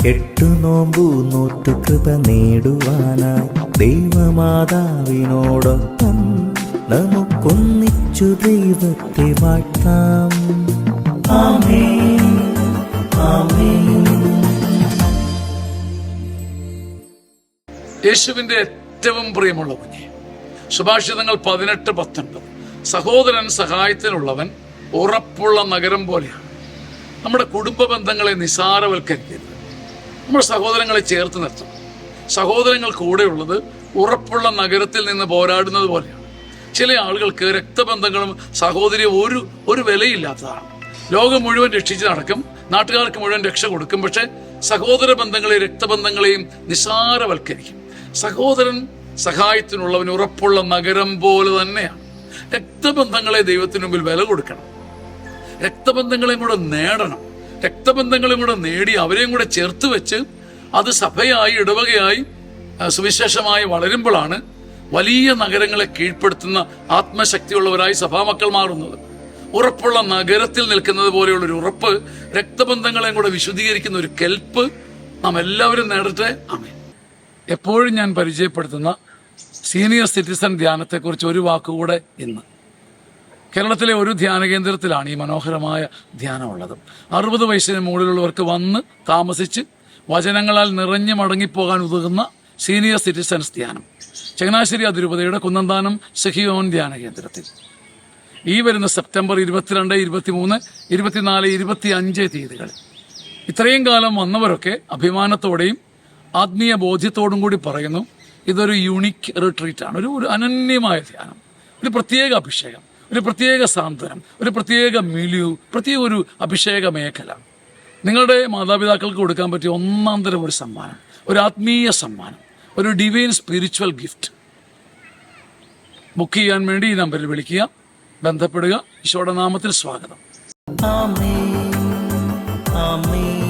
എട്ടു നോമ്പു നോറ്റു കൃപ നേടുവാനായി ദൈവമാതാവിനോടൊപ്പം നമുക്കൊന്നിച്ചു ദൈവത്തെ വാഴ്ത്താം. ആമേൻ, ആമേൻ. യേശുവിന്റെ ഏറ്റവും പ്രിയമുള്ള കുഞ്ഞെ, സുഭാഷിതങ്ങൾ 18:19. സഹോദരൻ സഹായത്തിനുള്ളവൻ ഉറപ്പുള്ള നഗരം പോലെയാണ്. നമ്മുടെ കുടുംബ ബന്ധങ്ങളെ നിസാരവൽക്കരിക്കരുത്. നമ്മുടെ സഹോദരങ്ങളെ ചേർത്ത് നിർത്തണം. സഹോദരങ്ങൾ കൂടെയുള്ളത് ഉറപ്പുള്ള നഗരത്തിൽ നിന്ന് പോരാടുന്നത് പോലെയാണ്. ചില ആളുകൾക്ക് രക്തബന്ധങ്ങളും സഹോദരിയും ഒരു വിലയില്ലാത്തതാണ്. ലോകം മുഴുവൻ രക്ഷിച്ച് നടക്കും, നാട്ടുകാർക്ക് മുഴുവൻ രക്ഷ കൊടുക്കും. പക്ഷെ സഹോദര ബന്ധങ്ങളെയും രക്തബന്ധങ്ങളെയും നിസാരവൽക്കരിക്കും. സഹോദരൻ സഹായത്തിനുള്ളവന് ഉറപ്പുള്ള നഗരം പോലെ തന്നെയാണ്. രക്തബന്ധങ്ങളെ ദൈവത്തിന് മുമ്പിൽ വില കൊടുക്കണം. രക്തബന്ധങ്ങളെയും കൂടെ നേടണം. രക്തബന്ധങ്ങളെയും കൂടെ നേടി അവരെയും കൂടെ ചേർത്ത് വെച്ച് അത് സഭയായി, ഇടവകയായി, സുവിശേഷമായി വളരുമ്പോഴാണ് വലിയ നഗരങ്ങളെ കീഴ്പ്പെടുത്തുന്ന ആത്മശക്തിയുള്ളവരായി സഭാമക്കൾ മാറുന്നത്. ഉറപ്പുള്ള നഗരത്തിൽ നിൽക്കുന്നത് പോലെയുള്ളൊരു ഉറപ്പ്, രക്തബന്ധങ്ങളെയും കൂടെ വിശുദ്ധീകരിക്കുന്ന ഒരു കെൽപ്പ് നാം എല്ലാവരും നേടട്ടെ. ആമേൻ. എപ്പോഴും ഞാൻ പരിചയപ്പെടുത്തുന്ന സീനിയർ സിറ്റിസൺ ധ്യാനത്തെക്കുറിച്ച് ഒരു വാക്കുകൂടെ ഇന്ന്. കേരളത്തിലെ ഒരു ധ്യാന കേന്ദ്രത്തിലാണ് ഈ മനോഹരമായ ധ്യാനമുള്ളത്. 60 വയസ്സിന് മുകളിലുള്ളവർക്ക് വന്ന് താമസിച്ച് വചനങ്ങളാൽ നിറഞ്ഞു മടങ്ങിപ്പോകാൻ ഉതകുന്ന സീനിയർ സിറ്റിസൺസ് ധ്യാനം ചങ്ങനാശ്ശേരി അതിരൂപതയുടെ കുന്നന്താനം സഹിയോൻ ധ്യാന കേന്ദ്രത്തിൽ ഈ വരുന്ന സെപ്റ്റംബർ 22, 23, 24, 25 തീയതികളിൽ. ഇത്രയും കാലം വന്നവരൊക്കെ അഭിമാനത്തോടെയും ആത്മീയ ബോധ്യത്തോടും കൂടി പറയുന്നു, ഇതൊരു യുണീക്ക് റിട്രീറ്റാണ്, ഒരു അനന്യമായ ധ്യാനം, ഒരു പ്രത്യേക അഭിഷേകം, ഒരു പ്രത്യേക സാന്ത്വനം, ഒരു പ്രത്യേക മിലിയു, പ്രത്യേക ഒരു അഭിഷേക മേഖല. നിങ്ങളുടെ മാതാപിതാക്കൾക്ക് കൊടുക്കാൻ പറ്റിയ ഒന്നാം തരം ഒരു സമ്മാനം, ഒരു ആത്മീയ സമ്മാനം, ഒരു ഡിവൈൻ സ്പിരിച്വൽ ഗിഫ്റ്റ്. ബുക്ക് ചെയ്യാൻ വേണ്ടി ഈ നമ്പറിൽ വിളിക്കുക, ബന്ധപ്പെടുക. ഈശോയുടെ നാമത്തിൽ സ്വാഗതം. ആമേൻ, ആമേൻ.